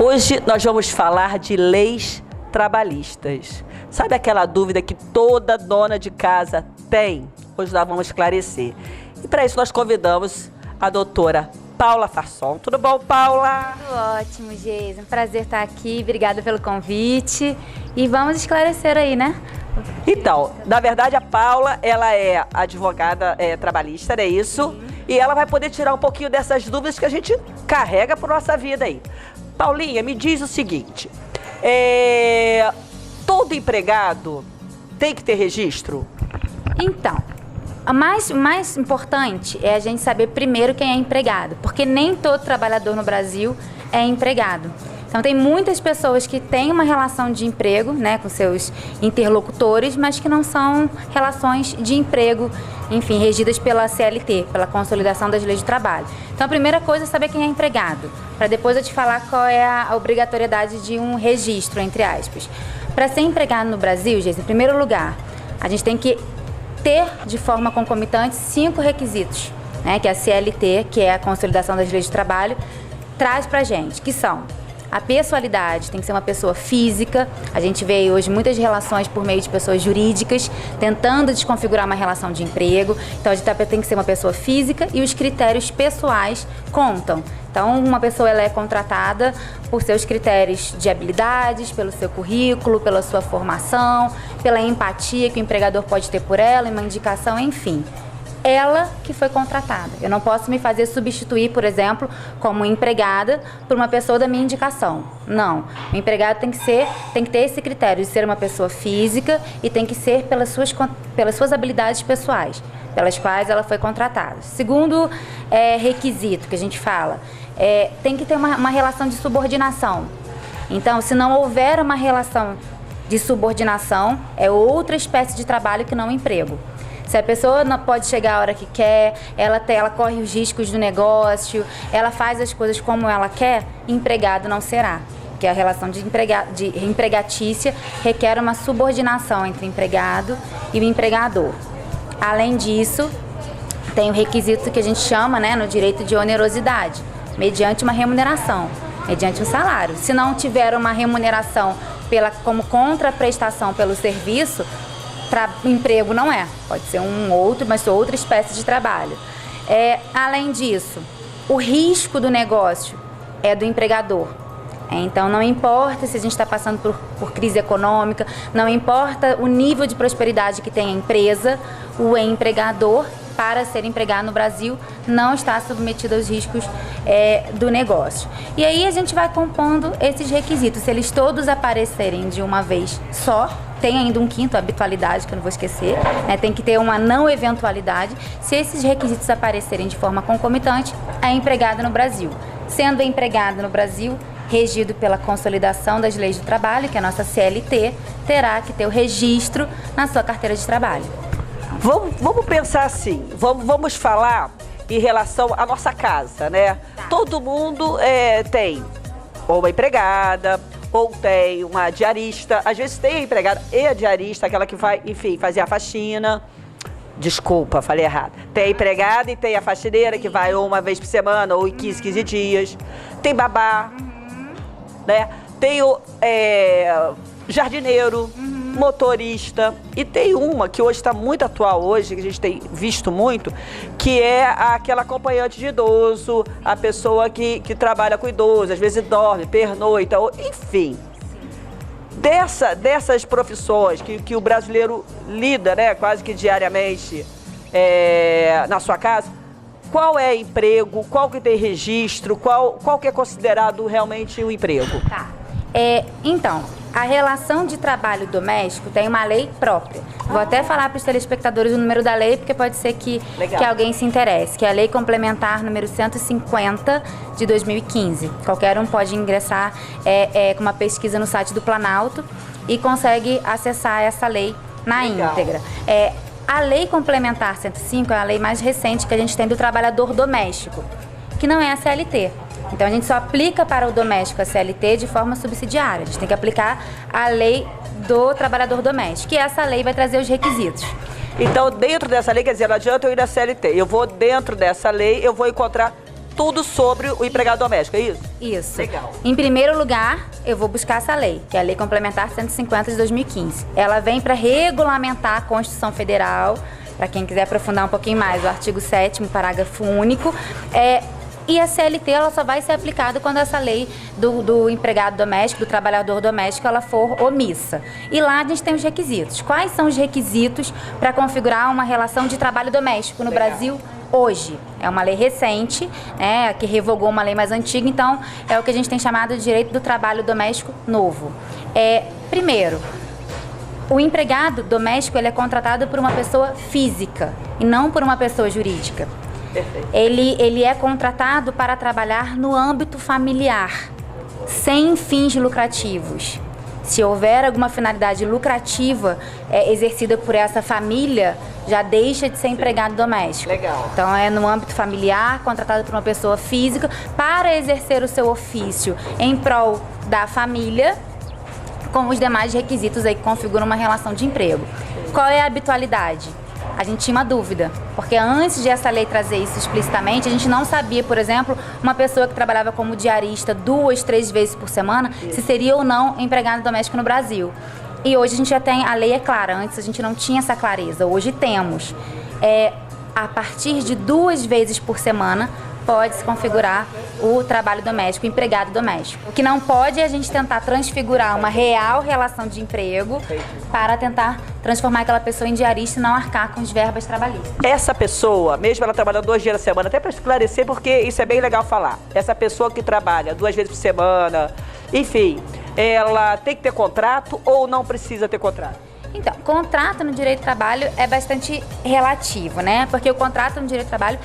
Hoje nós vamos falar de leis trabalhistas. Sabe aquela dúvida que toda dona de casa tem? Hoje nós vamos esclarecer. E para isso nós convidamos a doutora Paula Farson. Tudo bom, Paula? Tudo ótimo, Geisa. Um prazer estar aqui. Obrigada pelo convite. E vamos esclarecer aí, né? Então, na verdade, a Paula, ela é advogada trabalhista, é isso? Sim. E ela vai poder tirar um pouquinho dessas dúvidas que a gente carrega para nossa vida aí. Paulinha, me diz o seguinte, todo empregado tem que ter registro? Então, o mais importante é a gente saber primeiro quem é empregado, porque nem todo trabalhador no Brasil é empregado. Então, tem muitas pessoas que têm uma relação de emprego, né, com seus interlocutores, mas que não são relações de emprego, enfim, regidas pela CLT, pela Consolidação das Leis de Trabalho. Então, a primeira coisa é saber quem é empregado, para depois eu te falar qual é a obrigatoriedade de um registro, entre aspas. Para ser empregado no Brasil, gente, em primeiro lugar, a gente tem que ter de forma concomitante 5 requisitos, né, que a CLT, que é a Consolidação das Leis de Trabalho, traz para a gente, que são: a pessoalidade, tem que ser uma pessoa física. A gente vê hoje muitas relações por meio de pessoas jurídicas, tentando desconfigurar uma relação de emprego. Então, a gente tem que ser uma pessoa física e os critérios pessoais contam. Então, uma pessoa ela é contratada por seus critérios de habilidades, pelo seu currículo, pela sua formação, pela empatia que o empregador pode ter por ela, uma indicação, enfim. Ela que foi contratada. Eu não posso me fazer substituir, por exemplo, como empregada por uma pessoa da minha indicação. Não. O empregado tem que ter esse critério de ser uma pessoa física e tem que ser pelas suas habilidades pessoais, pelas quais ela foi contratada. Segundo requisito que a gente fala, tem que ter uma relação de subordinação. Então, se não houver uma relação de subordinação, é outra espécie de trabalho que não emprego. Se a pessoa não pode chegar a hora que quer, ela corre os riscos do negócio, ela faz as coisas como ela quer, empregado não será. Porque a relação de empregatícia requer uma subordinação entre o empregado e o empregador. Além disso, tem o requisito que a gente chama, né, no direito de onerosidade, mediante uma remuneração, mediante um salário. Se não tiver uma remuneração como contraprestação pelo serviço, emprego não é, pode ser mas outra espécie de trabalho. Além disso, o risco do negócio é do empregador. Então, não importa se a gente está passando por crise econômica, não importa o nível de prosperidade que tem a empresa, o empregador, para ser empregado no Brasil, não está submetido aos riscos do negócio. E aí a gente vai compondo esses requisitos. Se eles todos aparecerem de uma vez só, tem ainda um quinto, a habitualidade, que eu não vou esquecer, né? Tem que ter uma não eventualidade. Se esses requisitos aparecerem de forma concomitante, é empregado no Brasil. Sendo empregado no Brasil, regido pela Consolidação das Leis do Trabalho, que é a nossa CLT, terá que ter o registro na sua carteira de trabalho. Vamos pensar assim, vamos falar em relação à nossa casa, né? Tá. Todo mundo tem ou uma empregada, ou tem uma diarista. Às vezes tem a empregada e a diarista, aquela que vai, enfim, fazer a faxina. Desculpa, falei errado. Tem a empregada e tem a faxineira que vai ou uma vez por semana ou em 15 dias. Tem babá, né? Tem o jardineiro, motorista. E tem uma que hoje está muito atual hoje, que a gente tem visto muito, que é aquela acompanhante de idoso, a pessoa que trabalha com idoso, às vezes dorme, pernoita, enfim. Dessas profissões que o brasileiro lida, né, quase que diariamente na sua casa, qual é emprego, qual que tem registro, qual que é considerado realmente um emprego? Tá. Então, a relação de trabalho doméstico tem uma lei própria. Vou até falar para os telespectadores o número da lei, porque pode ser que alguém se interesse, que é a Lei Complementar número 150 de 2015. Qualquer um pode ingressar com uma pesquisa no site do Planalto e consegue acessar essa lei na íntegra. A Lei Complementar 105 é a lei mais recente que a gente tem do trabalhador doméstico, que não é a CLT. Então, a gente só aplica para o doméstico a CLT de forma subsidiária. A gente tem que aplicar a lei do trabalhador doméstico, e essa lei vai trazer os requisitos. Então, dentro dessa lei, quer dizer, não adianta eu ir na CLT. Eu vou dentro dessa lei, eu vou encontrar tudo sobre o empregado doméstico, é isso? Isso. Legal. Em primeiro lugar, eu vou buscar essa lei, que é a Lei Complementar 150 de 2015. Ela vem para regulamentar a Constituição Federal, para quem quiser aprofundar um pouquinho mais, o artigo 7º, parágrafo único. E a CLT ela só vai ser aplicada quando essa lei do empregado doméstico, do trabalhador doméstico, ela for omissa. E lá a gente tem os requisitos. Quais são os requisitos para configurar uma relação de trabalho doméstico no Brasil hoje? É uma lei recente, né, que revogou uma lei mais antiga, então é o que a gente tem chamado de direito do trabalho doméstico novo. Primeiro, o empregado doméstico ele é contratado por uma pessoa física e não por uma pessoa jurídica. Ele é contratado para trabalhar no âmbito familiar, sem fins lucrativos. Se houver alguma finalidade lucrativa exercida por essa família, já deixa de ser empregado doméstico. Legal. Então é no âmbito familiar, contratado por uma pessoa física, para exercer o seu ofício em prol da família, com os demais requisitos aí que configuram uma relação de emprego. Qual é a habitualidade? A gente tinha uma dúvida, porque antes de essa lei trazer isso explicitamente, a gente não sabia, por exemplo, uma pessoa que trabalhava como diarista 2, 3 vezes por semana, se seria ou não empregado doméstico no Brasil. E hoje a gente já tem, a lei é clara, antes a gente não tinha essa clareza, hoje temos. A partir de 2 vezes por semana, pode-se configurar o trabalho doméstico, o empregado doméstico. O que não pode é a gente tentar transfigurar uma real relação de emprego para tentar transformar aquela pessoa em diarista e não arcar com as verbas trabalhistas. Essa pessoa, mesmo ela trabalhando 2 dias na semana, até para esclarecer, porque isso é bem legal falar. Essa pessoa que trabalha 2 vezes por semana, enfim, ela tem que ter contrato ou não precisa ter contrato? Então, contrato no direito do trabalho é bastante relativo, né? Porque o contrato no direito do trabalho,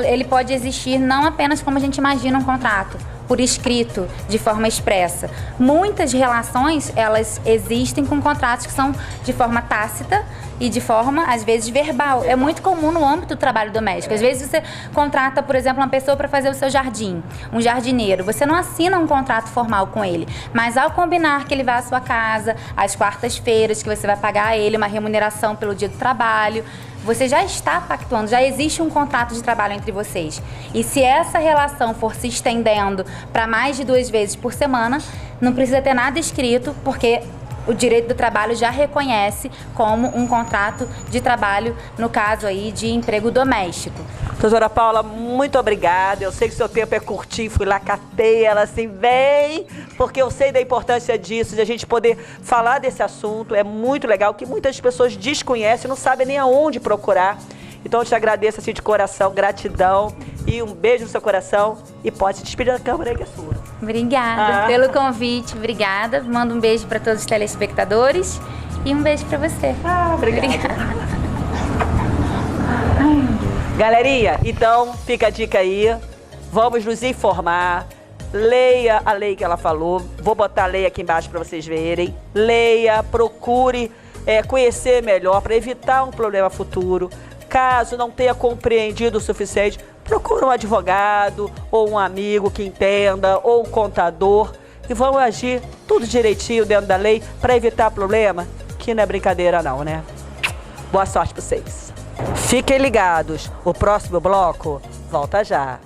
ele pode existir não apenas como a gente imagina um contrato, por escrito, de forma expressa. Muitas relações, elas existem com contratos que são de forma tácita e de forma, às vezes, verbal. É muito comum no âmbito do trabalho doméstico. Às vezes você contrata, por exemplo, uma pessoa para fazer o seu jardim, um jardineiro. Você não assina um contrato formal com ele, mas ao combinar que ele vá à sua casa, às quartas-feiras, que você vai pagar a ele uma remuneração pelo dia do trabalho, você já está pactuando, já existe um contrato de trabalho entre vocês. E se essa relação for se estendendo para mais de 2 vezes por semana, não precisa ter nada escrito, porque o direito do trabalho já reconhece como um contrato de trabalho, no caso aí de emprego doméstico. Doutora Paula, muito obrigada. Eu sei que o seu tempo é curtinho, fui lá, catei ela assim, bem, porque eu sei da importância disso, de a gente poder falar desse assunto. É muito legal, que muitas pessoas desconhecem, não sabem nem aonde procurar. Então eu te agradeço assim de coração, gratidão e um beijo no seu coração. E pode se despedir da câmera aí, que é sua. Obrigada pelo convite, obrigada. Mando um beijo para todos os telespectadores e um beijo para você. Obrigada. Galerinha, então fica a dica aí. Vamos nos informar. Leia a lei que ela falou. Vou botar a lei aqui embaixo para vocês verem. Leia, procure conhecer melhor para evitar um problema futuro. Caso não tenha compreendido o suficiente, procure um advogado ou um amigo que entenda, ou um contador, e vamos agir tudo direitinho dentro da lei para evitar problema, que não é brincadeira não, né? Boa sorte para vocês. Fiquem ligados, o próximo bloco volta já.